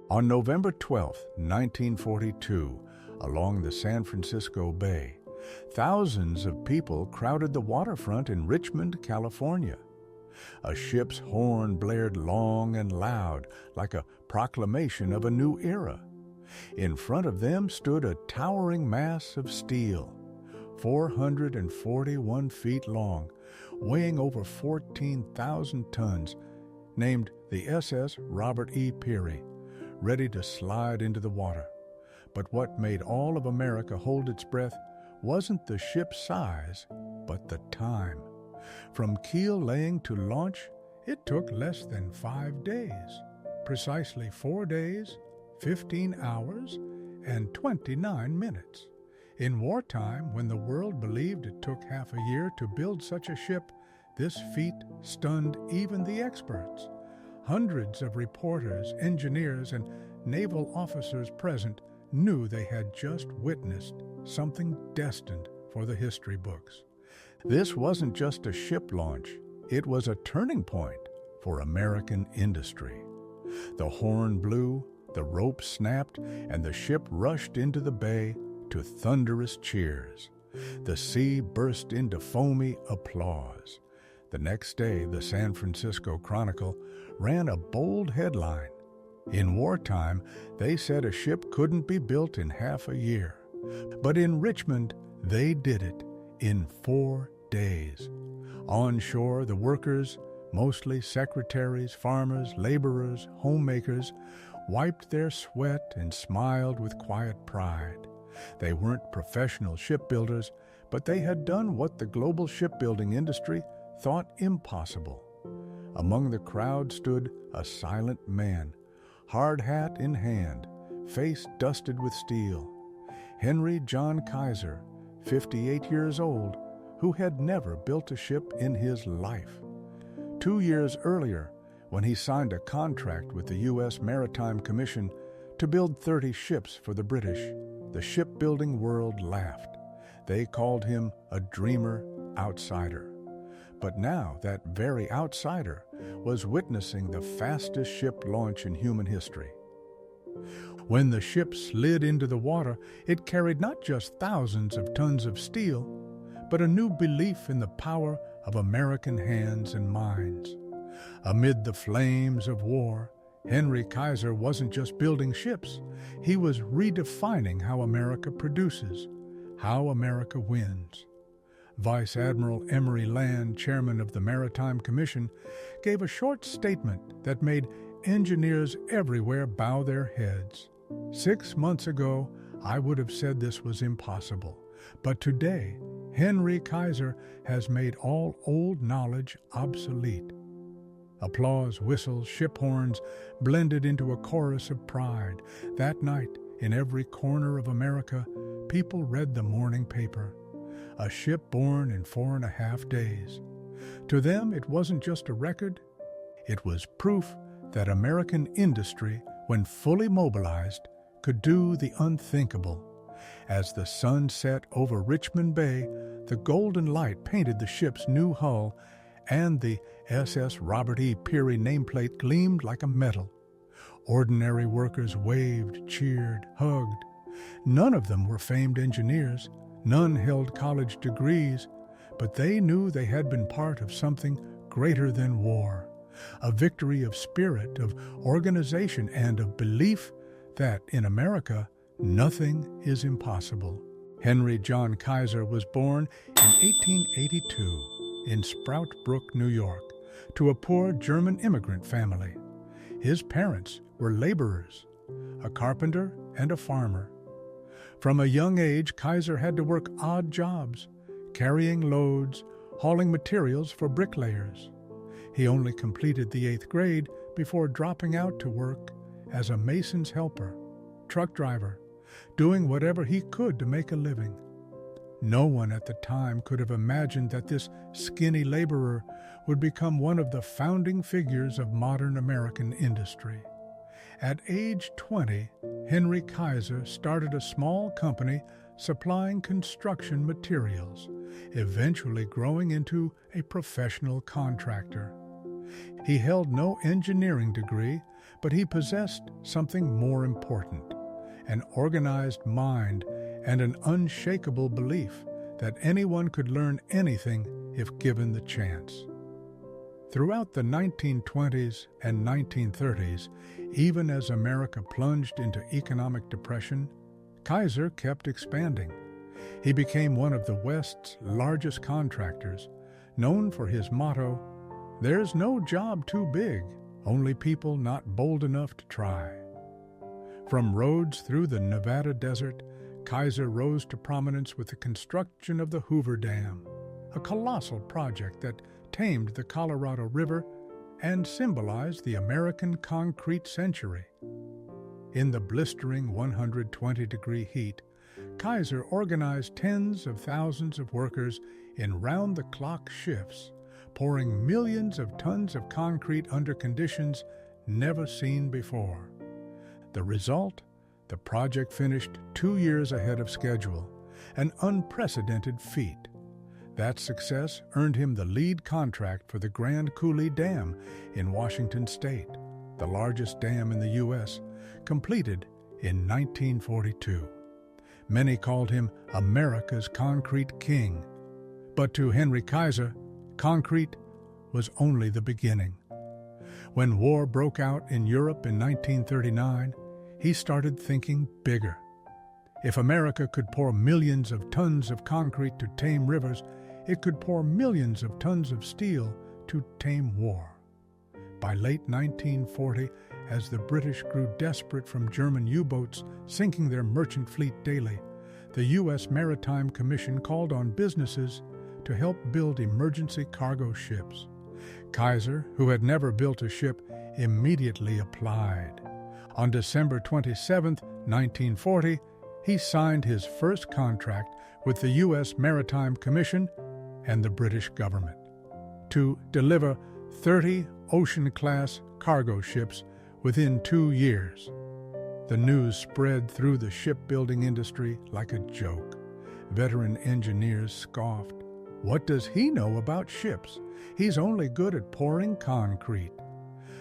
On November 12, 1942, along the San Francisco Bay, thousands of people crowded the waterfront in Richmond, California. A ship's horn blared long and loud, like a proclamation of a new era. In front of them stood a towering mass of steel, 441 feet long, weighing over 14,000 tons, named the SS Robert E. Peary, ready to slide into the water. But what made all of America hold its breath wasn't the ship's size, but the time. From keel laying to launch, it took less than 5 days. Precisely 4 days, 15 hours, and 29 minutes. In wartime, when the world believed it took half a year to build such a ship, this feat stunned even the experts. Hundreds of reporters, engineers, and naval officers present knew they had just witnessed something destined for the history books. This wasn't just a ship launch, it was a turning point for American industry. The horn blew, the rope snapped, and the ship rushed into the bay to thunderous cheers. The sea burst into foamy applause. The next day, the San Francisco Chronicle ran a bold headline. In wartime, they said a ship couldn't be built in half a year. But in Richmond, they did it in 4 days. On shore, the workers, mostly secretaries, farmers, laborers, homemakers, wiped their sweat and smiled with quiet pride. They weren't professional shipbuilders, but they had done what the global shipbuilding industry thought impossible. Among the crowd stood a silent man, hard hat in hand, face dusted with steel. Henry John Kaiser, 58 years old, who had never built a ship in his life. 2 years earlier, when he signed a contract with the U.S. Maritime Commission to build 30 ships for the British, the shipbuilding world laughed. They called him a dreamer outsider. But now that very outsider was witnessing the fastest ship launch in human history. When the ship slid into the water, it carried not just thousands of tons of steel, but a new belief in the power of American hands and minds. Amid the flames of war, Henry Kaiser wasn't just building ships, he was redefining how America produces, how America wins. Vice Admiral Emory Land, chairman of the Maritime Commission, gave a short statement that made engineers everywhere bow their heads. 6 months ago, I would have said this was impossible, but today, Henry Kaiser has made all old knowledge obsolete. Applause, whistles, ship horns blended into a chorus of pride. That night, in every corner of America, people read the morning paper. A ship born in 4.5 days. To them, it wasn't just a record. It was proof that American industry, when fully mobilized, could do the unthinkable. As the sun set over Richmond Bay, the golden light painted the ship's new hull, and the SS Robert E. Peary nameplate gleamed like a medal. Ordinary workers waved, cheered, hugged. None of them were famed engineers. None held college degrees, but they knew they had been part of something greater than war, a victory of spirit, of organization, and of belief that, in America, nothing is impossible. Henry John Kaiser was born in 1882 in Sprout Brook, New York, to a poor German immigrant family. His parents were laborers, a carpenter and a farmer. From a young age, Kaiser had to work odd jobs, carrying loads, hauling materials for bricklayers. He only completed the 8th grade before dropping out to work as a mason's helper, truck driver, doing whatever he could to make a living. No one at the time could have imagined that this skinny laborer would become one of the founding figures of modern American industry. At age 20, Henry Kaiser started a small company supplying construction materials, eventually growing into a professional contractor. He held no engineering degree, but he possessed something more important, an organized mind and an unshakable belief that anyone could learn anything if given the chance. Throughout the 1920s and 1930s, even as America plunged into economic depression, Kaiser kept expanding. He became one of the West's largest contractors, known for his motto, "There's no job too big, only people not bold enough to try." From roads through the Nevada desert, Kaiser rose to prominence with the construction of the Hoover Dam, a colossal project that tamed the Colorado River and symbolized the American concrete century. In the blistering 120-degree heat, Kaiser organized tens of thousands of workers in round-the-clock shifts, pouring millions of tons of concrete under conditions never seen before. The result? The project finished 2 years ahead of schedule, an unprecedented feat. That success earned him the lead contract for the Grand Coulee Dam in Washington State, the largest dam in the U.S., completed in 1942. Many called him America's concrete king. But to Henry Kaiser, concrete was only the beginning. When war broke out in Europe in 1939, he started thinking bigger. If America could pour millions of tons of concrete to tame rivers, it could pour millions of tons of steel to tame war. By late 1940, as the British grew desperate from German U-boats sinking their merchant fleet daily, the U.S. Maritime Commission called on businesses to help build emergency cargo ships. Kaiser, who had never built a ship, immediately applied. On December 27, 1940, he signed his first contract with the U.S. Maritime Commission and the British government to deliver 30 ocean-class cargo ships within 2 years. The news spread through the shipbuilding industry like a joke. Veteran engineers scoffed. What does he know about ships? He's only good at pouring concrete.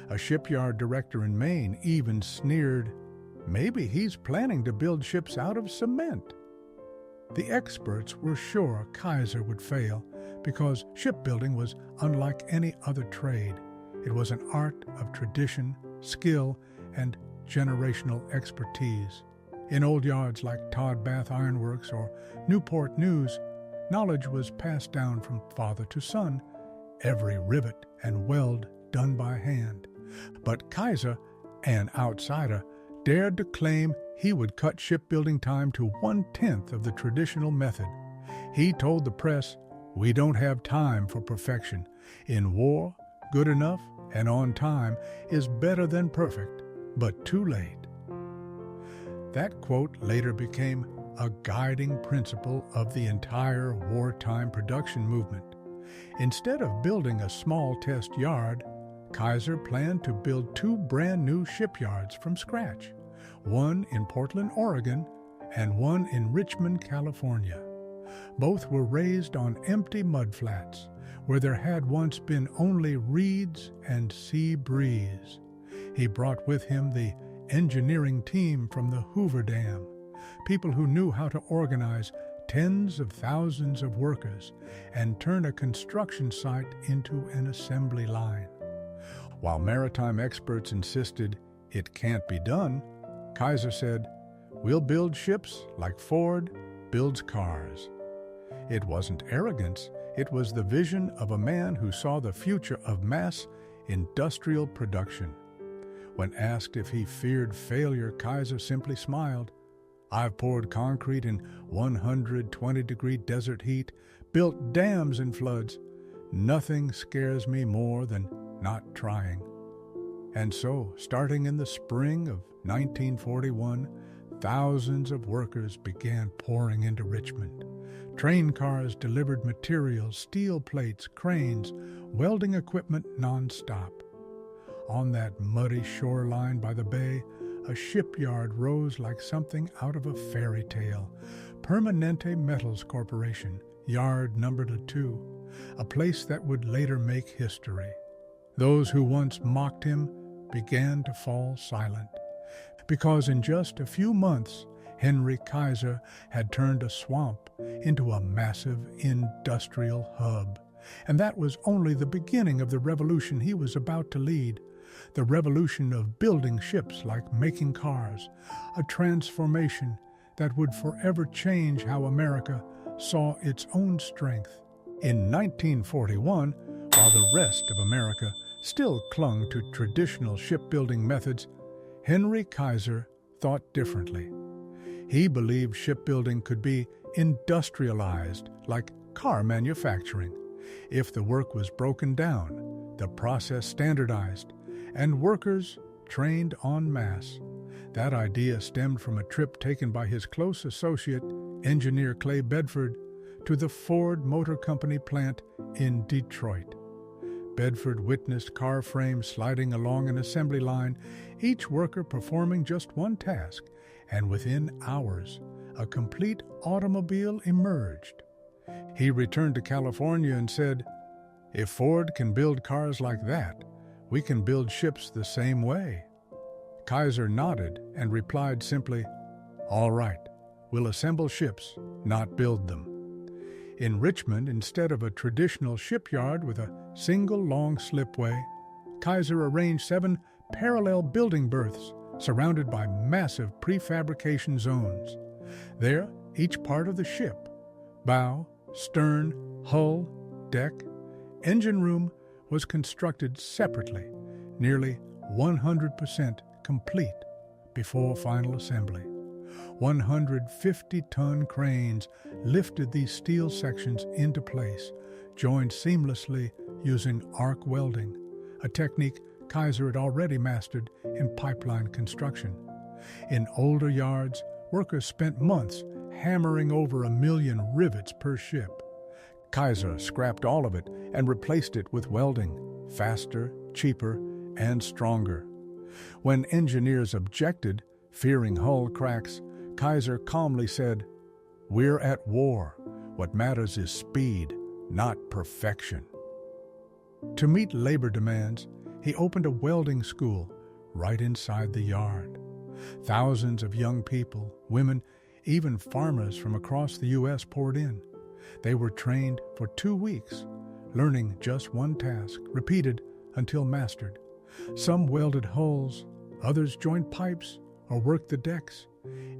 A shipyard director in Maine even sneered, maybe he's planning to build ships out of cement. The experts were sure Kaiser would fail because shipbuilding was unlike any other trade. It was an art of tradition, skill, and generational expertise. In old yards like Todd Bath Iron Works or Newport News, knowledge was passed down from father to son, every rivet and weld done by hand. But Kaiser, an outsider, dared to claim he would cut shipbuilding time to 1/10 of the traditional method. He told the press, "We don't have time for perfection. In war, good enough and on time is better than perfect, but too late." That quote later became a guiding principle of the entire wartime production movement. Instead of building a small test yard, Kaiser planned to build 2 brand-new shipyards from scratch, one in Portland, Oregon, and one in Richmond, California. Both were raised on empty mudflats, where there had once been only reeds and sea breeze. He brought with him the engineering team from the Hoover Dam, people who knew how to organize tens of thousands of workers and turn a construction site into an assembly line. While maritime experts insisted it can't be done, Kaiser said, "We'll build ships like Ford builds cars." It wasn't arrogance, it was the vision of a man who saw the future of mass industrial production. When asked if he feared failure, Kaiser simply smiled. "I've poured concrete in 120-degree desert heat, built dams in floods. Nothing scares me more than not trying." And so, starting in the spring of 1941, thousands of workers began pouring into Richmond. Train cars delivered materials, steel plates, cranes, welding equipment nonstop. On that muddy shoreline by the bay, a shipyard rose like something out of a fairy tale. Permanente Metals Corporation, yard numbered 2, a place that would later make history. Those who once mocked him began to fall silent, because in just a few months, Henry Kaiser had turned a swamp into a massive industrial hub. And that was only the beginning of the revolution he was about to lead, the revolution of building ships like making cars, a transformation that would forever change how America saw its own strength. In 1941, while the rest of America still clung to traditional shipbuilding methods, Henry Kaiser thought differently. He believed shipbuilding could be industrialized like car manufacturing if the work was broken down, the process standardized, and workers trained en masse. That idea stemmed from a trip taken by his close associate, engineer Clay Bedford, to the Ford Motor Company plant in Detroit. Bedford witnessed car frames sliding along an assembly line, each worker performing just one task, and within hours, a complete automobile emerged. He returned to California and said, "If Ford can build cars like that, we can build ships the same way." Kaiser nodded and replied simply, "All right, we'll assemble ships, not build them." In Richmond, instead of a traditional shipyard with a single long slipway, Kaiser arranged 7 parallel building berths surrounded by massive prefabrication zones. There, each part of the ship, bow, stern, hull, deck, engine room, was constructed separately, nearly 100% complete before final assembly. 150-ton cranes lifted these steel sections into place, joined seamlessly using arc welding, a technique Kaiser had already mastered in pipeline construction. In older yards, workers spent months hammering over 1 million rivets per ship. Kaiser scrapped all of it and replaced it with welding, faster, cheaper, and stronger. When engineers objected, fearing hull cracks, Kaiser calmly said, "We're at war. What matters is speed, not perfection." To meet labor demands, he opened a welding school right inside the yard. Thousands of young people, women, even farmers from across the U.S. poured in. They were trained for 2 weeks, learning just one task, repeated until mastered. Some welded hulls, others joined pipes or worked the decks.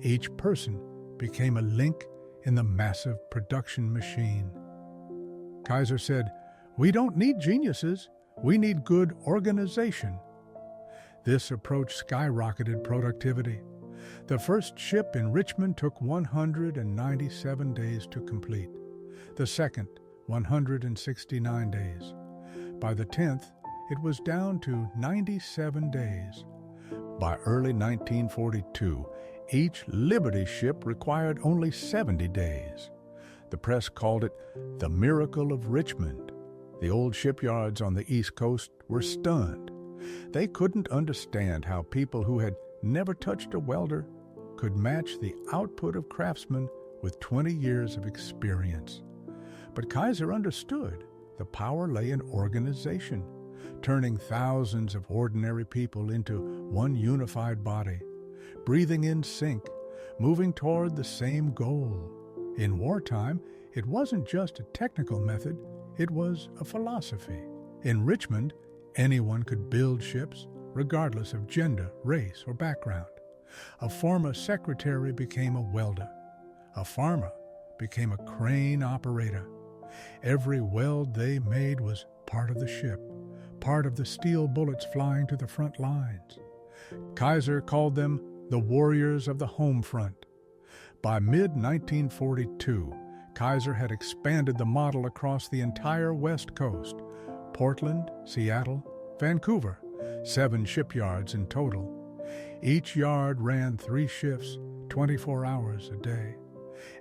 Each person became a link in the massive production machine. Kaiser said, "We don't need geniuses, we need good organization." This approach skyrocketed productivity. The first ship in Richmond took 197 days to complete. The second, 169 days. By the 10th, it was down to 97 days. By early 1942, each Liberty ship required only 70 days. The press called it the Miracle of Richmond. The old shipyards on the East Coast were stunned. They couldn't understand how people who had never touched a welder could match the output of craftsmen with 20 years of experience. But Kaiser understood the power lay in organization, turning thousands of ordinary people into one unified body, breathing in sync, moving toward the same goal. In wartime, it wasn't just a technical method, it was a philosophy. In Richmond, anyone could build ships, regardless of gender, race, or background. A former secretary became a welder. A farmer became a crane operator. Every weld they made was part of the ship, part of the steel bullets flying to the front lines. Kaiser called them the warriors of the home front. By mid-1942, Kaiser had expanded the model across the entire West Coast, Portland, Seattle, Vancouver, 7 shipyards in total. Each yard ran 3 shifts, 24 hours a day.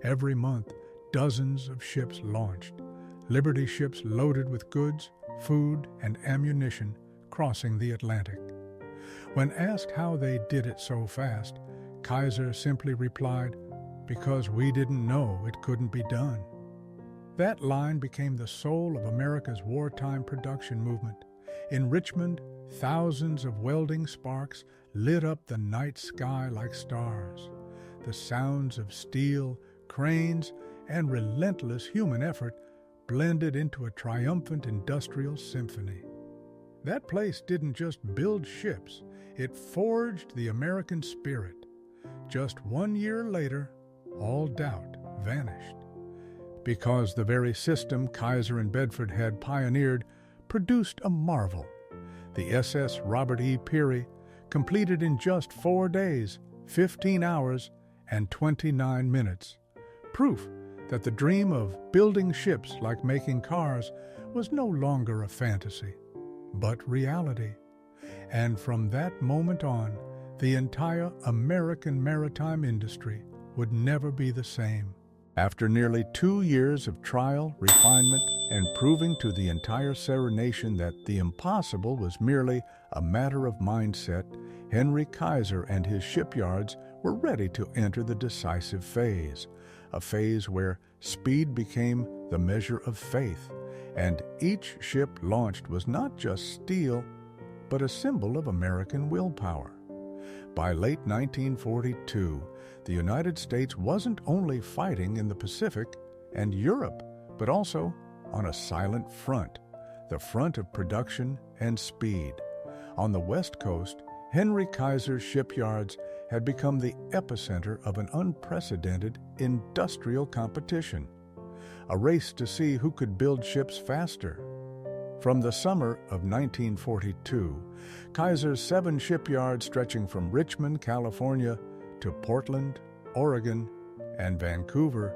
Every month, dozens of ships launched, Liberty ships loaded with goods, food, and ammunition crossing the Atlantic. When asked how they did it so fast, Kaiser simply replied, "Because we didn't know it couldn't be done." That line became the soul of America's wartime production movement. In Richmond, thousands of welding sparks lit up the night sky like stars. The sounds of steel, cranes, and relentless human effort blended into a triumphant industrial symphony. That place didn't just build ships, it forged the American spirit. Just 1 year later, all doubt vanished. Because the very system Kaiser and Bedford had pioneered produced a marvel. The SS Robert E. Peary completed in just 4 days, 15 hours, and 29 minutes. Proof that the dream of building ships like making cars was no longer a fantasy, but reality. And from that moment on, the entire American maritime industry would never be the same. After nearly 2 years of trial, refinement, and proving to the entire Sarah nation that the impossible was merely a matter of mindset, Henry Kaiser and his shipyards were ready to enter the decisive phase, a phase where speed became the measure of faith, and each ship launched was not just steel, but a symbol of American willpower. By late 1942, the United States wasn't only fighting in the Pacific and Europe, but also on a silent front, the front of production and speed. On the West Coast, Henry Kaiser's shipyards had become the epicenter of an unprecedented industrial competition, a race to see who could build ships faster. From the summer of 1942, Kaiser's 7 shipyards stretching from Richmond, California, to Portland, Oregon, and Vancouver,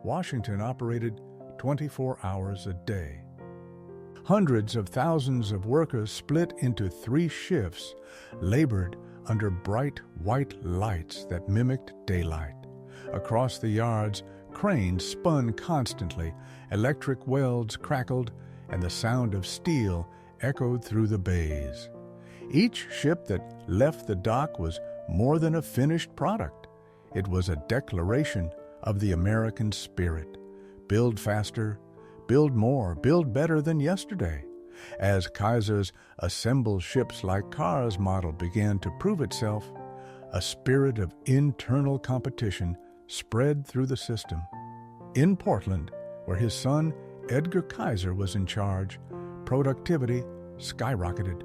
Washington operated 24 hours a day. Hundreds of thousands of workers split into 3 shifts, labored under bright white lights that mimicked daylight. Across the yards, cranes spun constantly, electric welds crackled, and the sound of steel echoed through the bays. Each ship that left the dock was more than a finished product. It was a declaration of the American spirit. Build faster, build more, build better than yesterday. As Kaiser's assemble ships like cars model began to prove itself, a spirit of internal competition spread through the system. In Portland, where his son Edgar Kaiser was in charge, productivity skyrocketed.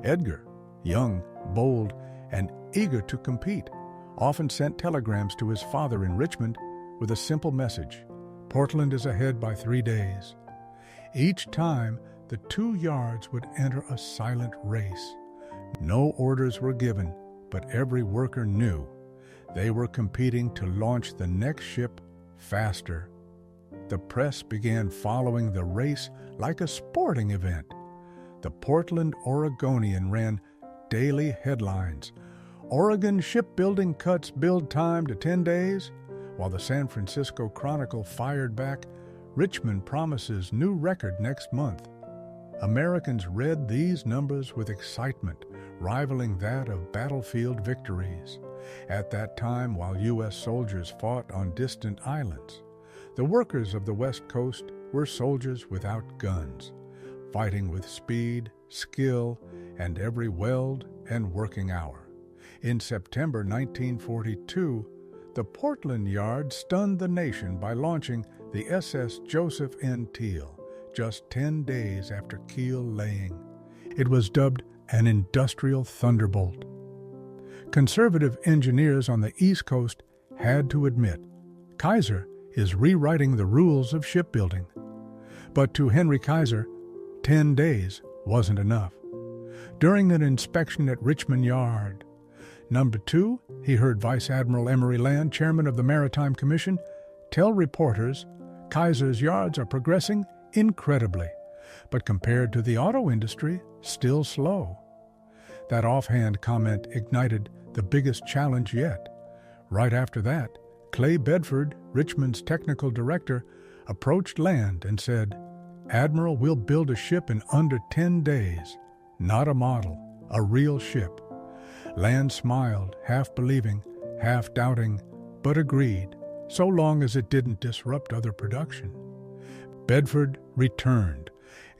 Edgar, young, bold, and eager to compete, often sent telegrams to his father in Richmond with a simple message: "Portland is ahead by 3 days." Each time, the 2 yards would enter a silent race. No orders were given, but every worker knew they were competing to launch the next ship faster. The press began following the race like a sporting event. The Portland Oregonian ran daily headlines. Oregon shipbuilding cuts build time to 10 days, while the San Francisco Chronicle fired back, Richmond promises new record next month. Americans read these numbers with excitement, rivaling that of battlefield victories. At that time, while U.S. soldiers fought on distant islands, the workers of the West Coast were soldiers without guns, fighting with speed, skill, and every weld and working hour. In September 1942, the Portland Yard stunned the nation by launching the SS Joseph N. Teal just 10 days after keel laying. It was dubbed an industrial thunderbolt. Conservative engineers on the East Coast had to admit, Kaiser is rewriting the rules of shipbuilding. But to Henry Kaiser, 10 days wasn't enough. During an inspection at Richmond Yard, Number 2, he heard Vice Admiral Emory Land, chairman of the Maritime Commission, tell reporters Kaiser's yards are progressing incredibly, but compared to the auto industry, still slow. That offhand comment ignited the biggest challenge yet. Right after that, Clay Bedford, Richmond's technical director, approached Land and said, "Admiral, we'll build a ship in under 10 days. Not a model, a real ship." Land smiled, half believing, half doubting, but agreed, so long as it didn't disrupt other production. Bedford returned,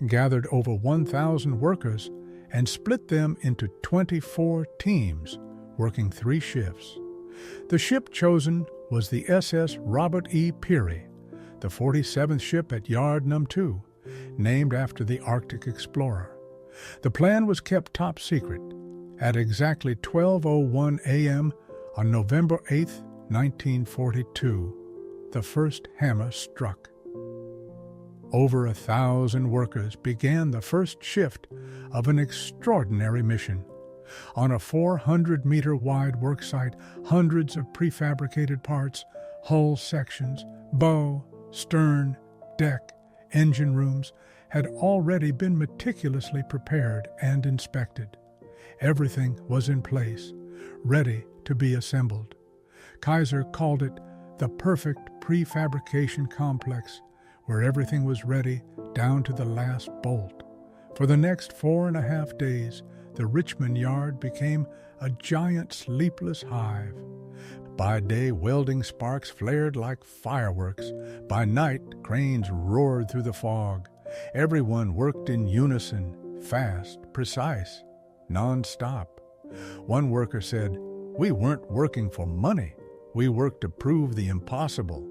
gathered over 1,000 workers and split them into 24 teams, working 3 shifts. The ship chosen was the SS Robert E. Peary, the 47th ship at Yard No. 2, named after the Arctic explorer. The plan was kept top secret. At exactly 12:01 a.m. on November 8, 1942, the first hammer struck. Over 1,000 workers began the first shift of an extraordinary mission. On a 400-meter-wide worksite, hundreds of prefabricated parts, hull sections, bow, stern, deck, engine rooms had already been meticulously prepared and inspected. Everything was in place, ready to be assembled. Kaiser called it the perfect prefabrication complex, where everything was ready down to the last bolt. For the next 4.5 days, the Richmond yard became a giant sleepless hive. By day, welding sparks flared like fireworks. By night, cranes roared through the fog. Everyone worked in unison, fast, precise, non-stop. One worker said, "We weren't working for money. We worked to prove the impossible."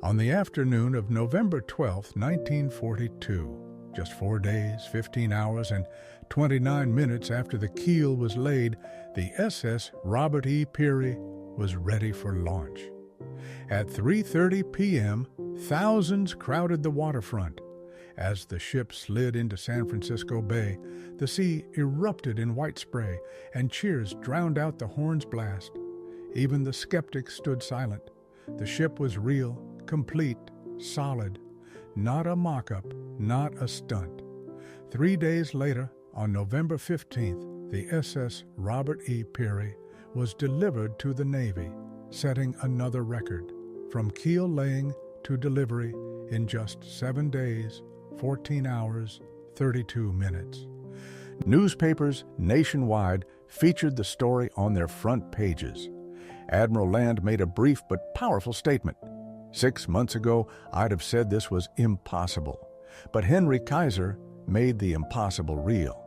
On the afternoon of November 12, 1942, just 4 days, 15 hours, and 29 minutes after the keel was laid, the SS Robert E. Peary was ready for launch. At 3:30 p.m., thousands crowded the waterfront. As the ship slid into San Francisco Bay, the sea erupted in white spray, and cheers drowned out the horn's blast. Even the skeptics stood silent. The ship was real, complete, solid. Not a mock-up, not a stunt. 3 days later, on November 15th, the SS Robert E. Peary was delivered to the Navy, setting another record, from keel laying to delivery in just 7 days, 14 hours, 32 minutes. Newspapers nationwide featured the story on their front pages. Admiral Land made a brief but powerful statement. "6 months ago, I'd have said this was impossible, but Henry Kaiser made the impossible real."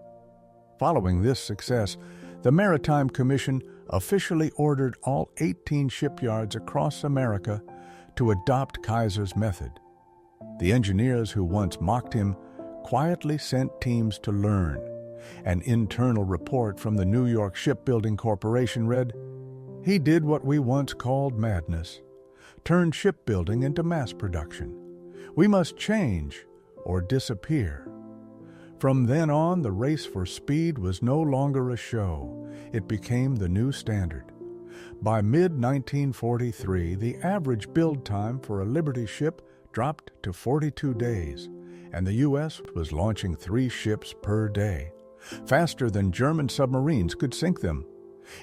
Following this success, the Maritime Commission officially ordered all 18 shipyards across America to adopt Kaiser's method. The engineers who once mocked him quietly sent teams to learn. An internal report from the New York Shipbuilding Corporation read, "He did what we once called madness, turned shipbuilding into mass production. We must change or disappear." From then on, the race for speed was no longer a show. It became the new standard. By mid-1943, the average build time for a Liberty ship dropped to 42 days, and the U.S. was launching 3 ships per day, faster than German submarines could sink them.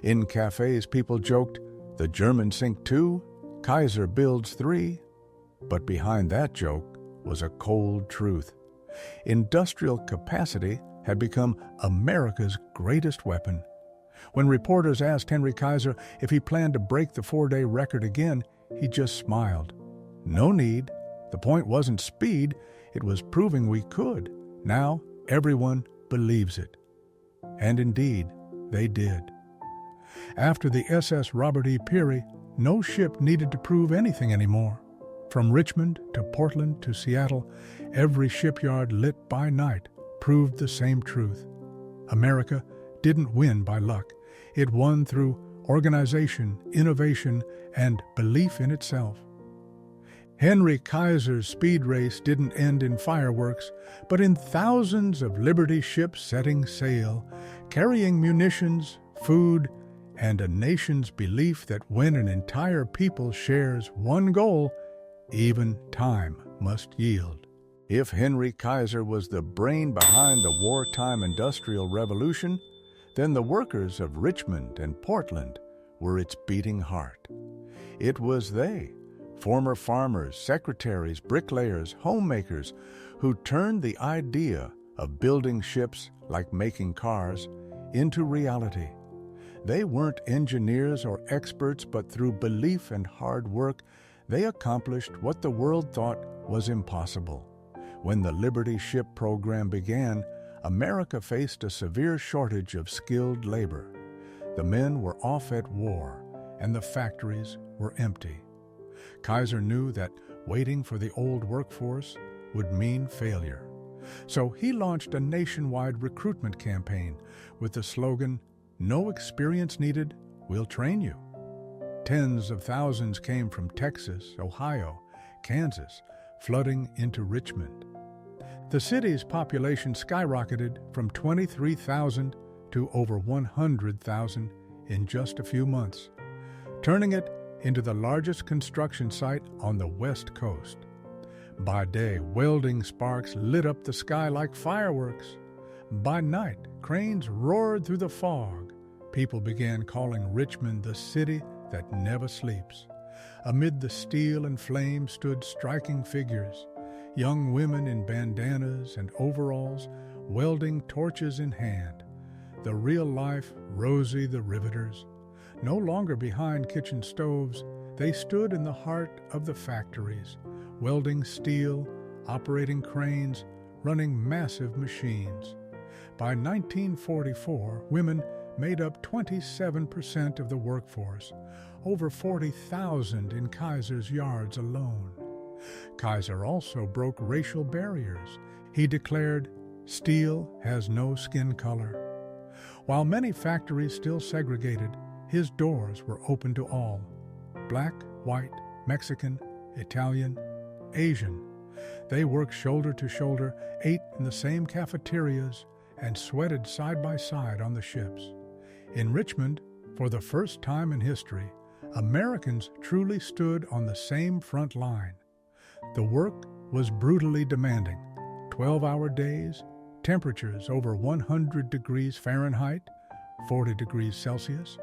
In cafes, people joked, "The Germans sink 2, Kaiser builds 3." But behind that joke was a cold truth. Industrial capacity had become America's greatest weapon. When reporters asked Henry Kaiser if he planned to break the 4-day record again, he just smiled. "No need. The point wasn't speed, it was proving we could. Now everyone believes it." And indeed, they did. After the SS Robert E. Peary, no ship needed to prove anything anymore. From Richmond to Portland to Seattle, every shipyard lit by night proved the same truth. America didn't win by luck. It won through organization, innovation, and belief in itself. Henry Kaiser's speed race didn't end in fireworks, but in thousands of Liberty ships setting sail, carrying munitions, food, and a nation's belief that when an entire people shares one goal, even time must yield. If Henry Kaiser was the brain behind the wartime industrial revolution, then the workers of Richmond and Portland were its beating heart. It was they, former farmers, secretaries, bricklayers, homemakers, who turned the idea of building ships like making cars into reality. They weren't engineers or experts, but through belief and hard work, they accomplished what the world thought was impossible. When the Liberty Ship program began, America faced a severe shortage of skilled labor. The men were off at war, and the factories were empty. Kaiser knew that waiting for the old workforce would mean failure. So he launched a nationwide recruitment campaign with the slogan, "No experience needed, we'll train you." Tens of thousands came from Texas, Ohio, Kansas, flooding into Richmond. The city's population skyrocketed from 23,000 to over 100,000 in just a few months, turning it into the largest construction site on the West Coast. By day, welding sparks lit up the sky like fireworks. By night, cranes roared through the fog. People began calling Richmond the city that never sleeps. Amid the steel and flame stood striking figures, young women in bandanas and overalls, welding torches in hand. The real-life Rosie the Riveters. No longer behind kitchen stoves, they stood in the heart of the factories, welding steel, operating cranes, running massive machines. By 1944, women made up 27% of the workforce, over 40,000 in Kaiser's yards alone. Kaiser also broke racial barriers. He declared, "Steel has no skin color." While many factories still segregated, his doors were open to all. Black, white, Mexican, Italian, Asian. They worked shoulder to shoulder, ate in the same cafeterias, and sweated side by side on the ships. In Richmond, for the first time in history, Americans truly stood on the same front line. The work was brutally demanding. 12-hour days, temperatures over 100 degrees Fahrenheit, 40 degrees Celsius,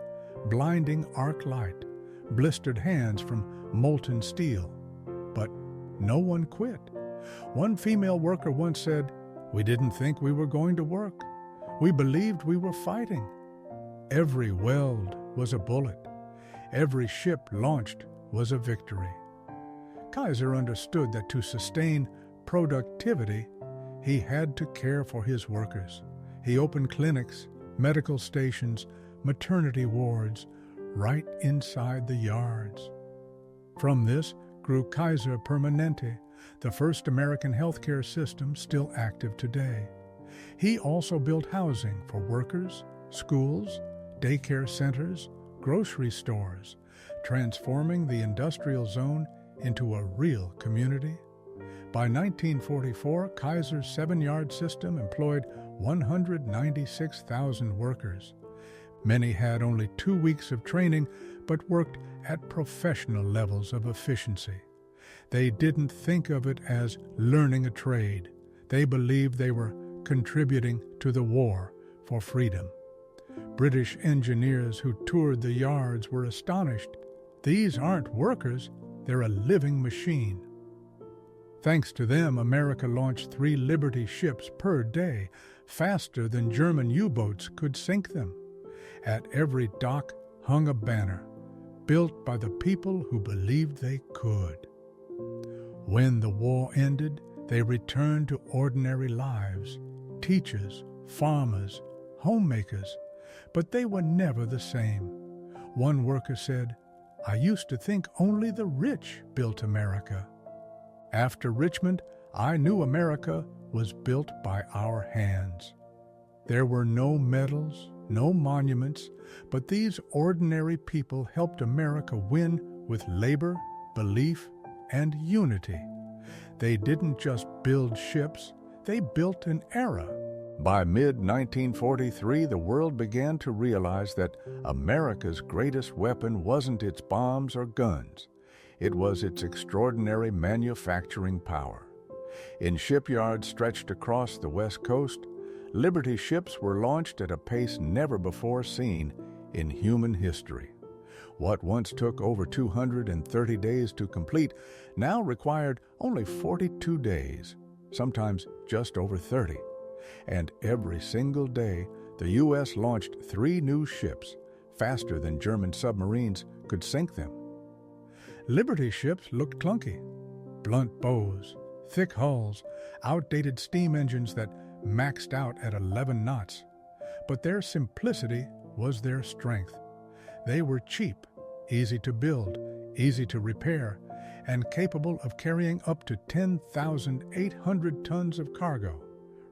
blinding arc light, blistered hands from molten steel. But no one quit. One female worker once said, "We didn't think we were going to work. We believed we were fighting." Every weld was a bullet. Every ship launched was a victory. Kaiser understood that to sustain productivity, he had to care for his workers. He opened clinics, medical stations, maternity wards, right inside the yards. From this grew Kaiser Permanente, the first American healthcare system still active today. He also built housing for workers, schools, daycare centers, grocery stores, transforming the industrial zone into a real community. By 1944, Kaiser's 7-yard system employed 196,000 workers. Many had only 2 weeks of training, but worked at professional levels of efficiency. They didn't think of it as learning a trade. They believed they were contributing to the war for freedom. British engineers who toured the yards were astonished. These aren't workers, they're a living machine. Thanks to them, America launched 3 Liberty ships per day, faster than German U-boats could sink them. At every dock hung a banner, built by the people who believed they could. When the war ended, they returned to ordinary lives, teachers, farmers, homemakers, but they were never the same. One worker said, "I used to think only the rich built America. After Richmond, I knew America was built by our hands." There were no medals, no monuments, but these ordinary people helped America win with labor, belief, and unity. They didn't just build ships, they built an era. By mid-1943, the world began to realize that America's greatest weapon wasn't its bombs or guns. It was its extraordinary manufacturing power. In shipyards stretched across the West Coast, Liberty ships were launched at a pace never before seen in human history. What once took over 230 days to complete now required only 42 days, sometimes just over 30. And every single day, the U.S. launched 3 new ships, faster than German submarines could sink them. Liberty ships looked clunky. Blunt bows, thick hulls, outdated steam engines that maxed out at 11 knots. But their simplicity was their strength. They were cheap, easy to build, easy to repair, and capable of carrying up to 10,800 tons of cargo,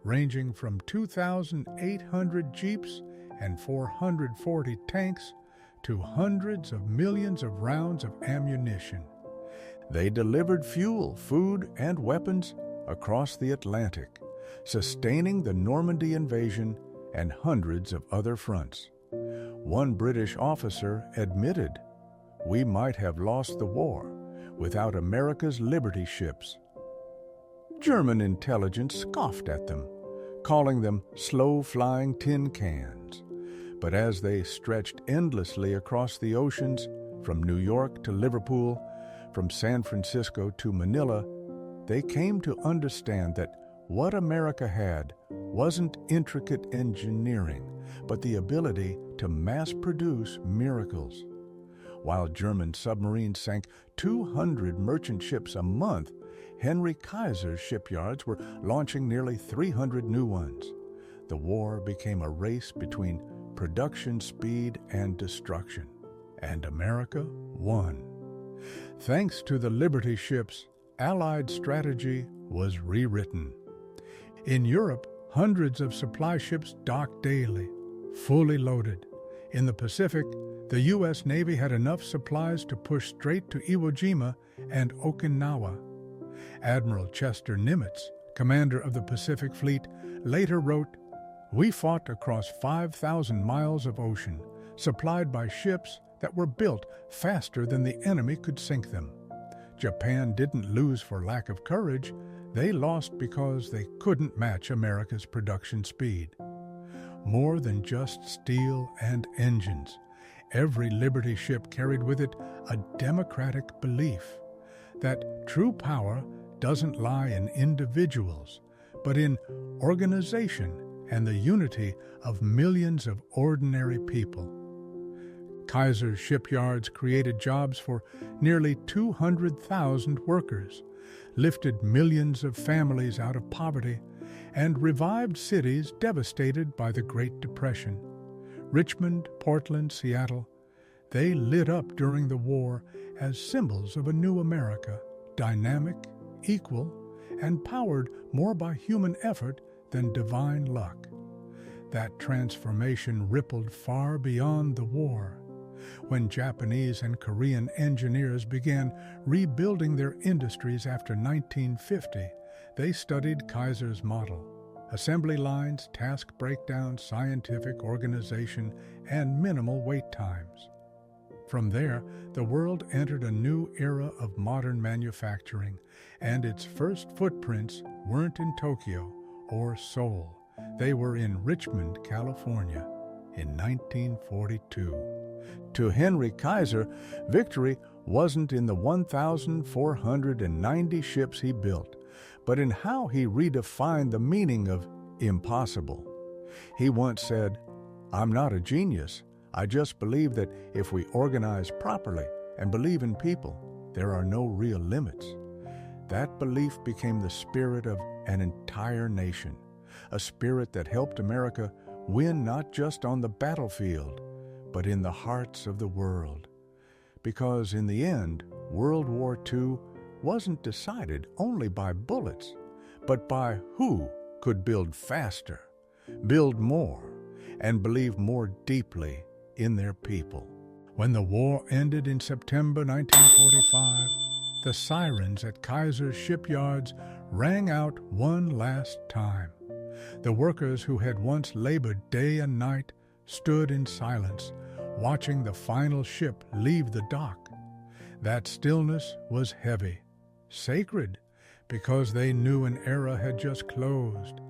ranging from 2,800 jeeps and 440 tanks to hundreds of millions of rounds of ammunition. They delivered fuel, food, and weapons across the Atlantic, sustaining the Normandy invasion and hundreds of other fronts. One British officer admitted, "We might have lost the war without America's Liberty ships." German intelligence scoffed at them, calling them slow-flying tin cans. But as they stretched endlessly across the oceans, from New York to Liverpool, from San Francisco to Manila, they came to understand that what America had wasn't intricate engineering, but the ability to mass-produce miracles. While German submarines sank 200 merchant ships a month, Henry Kaiser's shipyards were launching nearly 300 new ones. The war became a race between production speed and destruction, and America won. Thanks to the Liberty ships, Allied strategy was rewritten. In Europe, hundreds of supply ships docked daily, fully loaded. In the Pacific, the U.S. Navy had enough supplies to push straight to Iwo Jima and Okinawa. Admiral Chester Nimitz, commander of the Pacific Fleet, later wrote, "We fought across 5,000 miles of ocean, supplied by ships that were built faster than the enemy could sink them. Japan didn't lose for lack of courage, they lost because they couldn't match America's production speed." More than just steel and engines, every Liberty ship carried with it a democratic belief that true power doesn't lie in individuals, but in organization and the unity of millions of ordinary people. Kaiser's shipyards created jobs for nearly 200,000 workers, lifted millions of families out of poverty, and revived cities devastated by the Great Depression. Richmond, Portland, Seattle, they lit up during the war as symbols of a new America, dynamic, equal, and powered more by human effort than divine luck. That transformation rippled far beyond the war. When Japanese and Korean engineers began rebuilding their industries after 1950, they studied Kaiser's model: assembly lines, task breakdown, scientific organization, and minimal wait times. From there, the world entered a new era of modern manufacturing, and its first footprints weren't in Tokyo or Seoul. They were in Richmond, California, in 1942. To Henry Kaiser, victory wasn't in the 1,490 ships he built, but in how he redefined the meaning of impossible. He once said, "I'm not a genius. I just believe that if we organize properly and believe in people, there are no real limits." That belief became the spirit of an entire nation, a spirit that helped America win not just on the battlefield, but in the hearts of the world. Because in the end, World War II wasn't decided only by bullets, but by who could build faster, build more, and believe more deeply in their people. When the war ended in September 1945, the sirens at Kaiser's shipyards rang out one last time. The workers who had once labored day and night stood in silence, watching the final ship leave the dock. That stillness was heavy, sacred, because they knew an era had just closed.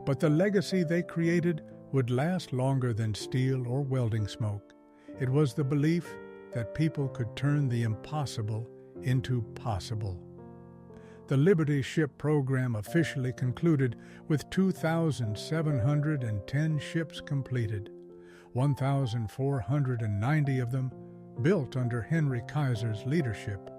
But the legacy they created would last longer than steel or welding smoke. It was the belief that people could turn the impossible into possible. The Liberty Ship program officially concluded with 2,710 ships completed, 1,490 of them built under Henry Kaiser's leadership.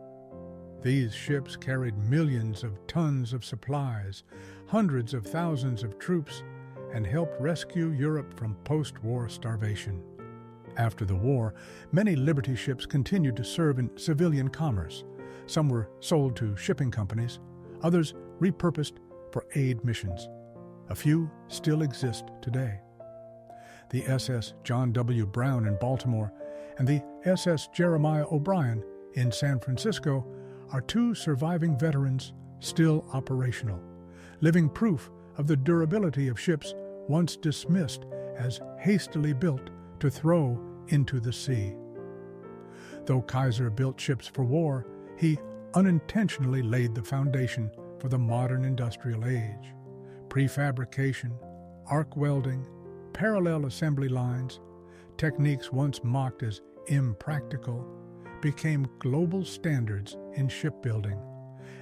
These ships carried millions of tons of supplies, hundreds of thousands of troops, and helped rescue Europe from post-war starvation. After the war, many Liberty ships continued to serve in civilian commerce. Some were sold to shipping companies, others repurposed for aid missions. A few still exist today. The SS John W. Brown in Baltimore and the SS Jeremiah O'Brien in San Francisco are two surviving veterans still operational, living proof of the durability of ships once dismissed as hastily built to throw into the sea. Though Kaiser built ships for war, he unintentionally laid the foundation for the modern industrial age. Prefabrication, arc welding, parallel assembly lines, techniques once mocked as impractical, became global standards in shipbuilding.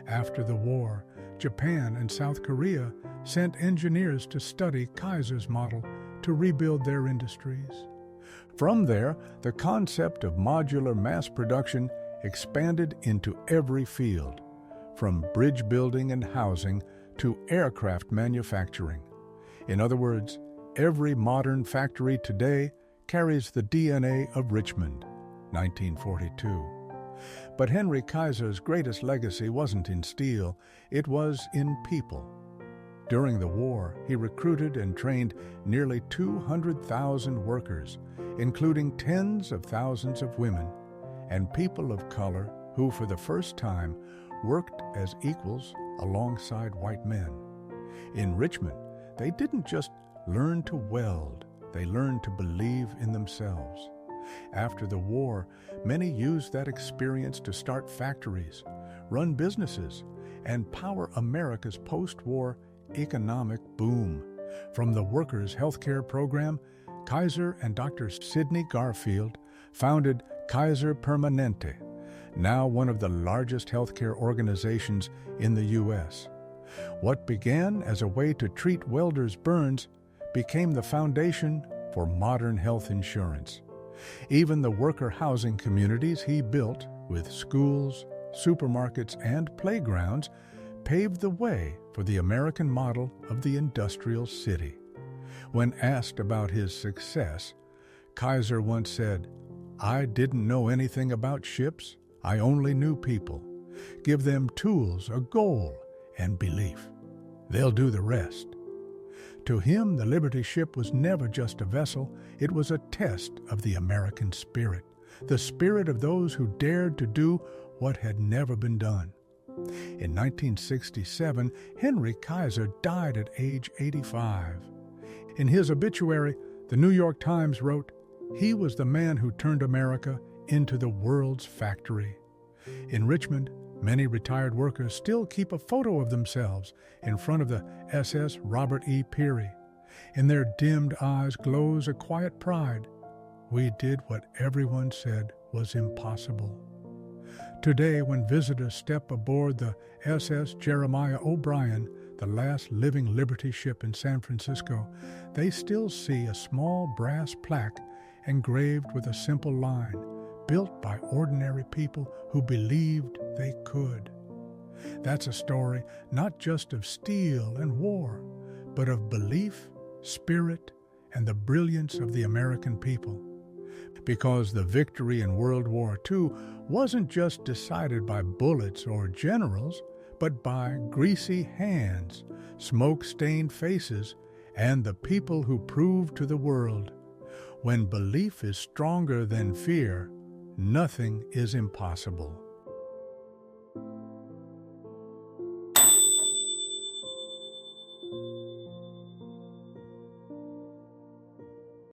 After the war, Japan and South Korea sent engineers to study Kaiser's model to rebuild their industries. From there, the concept of modular mass production expanded into every field, from bridge building and housing to aircraft manufacturing. In other words, every modern factory today carries the DNA of Richmond, 1942. But Henry Kaiser's greatest legacy wasn't in steel, it was in people. During the war, he recruited and trained nearly 200,000 workers, including tens of thousands of women and people of color who, for the first time, worked as equals alongside white men. In Richmond, they didn't just learn to weld, they learned to believe in themselves. After the war, many used that experience to start factories, run businesses, and power America's post-war economic boom. From the Workers' Healthcare Program, Kaiser and Dr. Sidney Garfield founded Kaiser Permanente, now one of the largest healthcare organizations in the U.S. What began as a way to treat welders' burns became the foundation for modern health insurance. Even the worker housing communities he built, with schools, supermarkets, and playgrounds, paved the way for the American model of the industrial city. When asked about his success, Kaiser once said, "I didn't know anything about ships, I only knew people. Give them tools, a goal, and belief. They'll do the rest." To him, the Liberty ship was never just a vessel, it was a test of the American spirit, the spirit of those who dared to do what had never been done. In 1967, Henry Kaiser died at age 85. In his obituary, the New York Times wrote, "He was the man who turned America into the world's factory." In Richmond, many retired workers still keep a photo of themselves in front of the SS Robert E. Peary. In their dimmed eyes glows a quiet pride. We did what everyone said was impossible. Today, when visitors step aboard the SS Jeremiah O'Brien, the last living Liberty ship in San Francisco, they still see a small brass plaque engraved with a simple line, built by ordinary people who believed they could. That's a story not just of steel and war, but of belief, spirit, and the brilliance of the American people. Because the victory in World War II wasn't just decided by bullets or generals, but by greasy hands, smoke-stained faces, and the people who proved to the world, when belief is stronger than fear, nothing is impossible.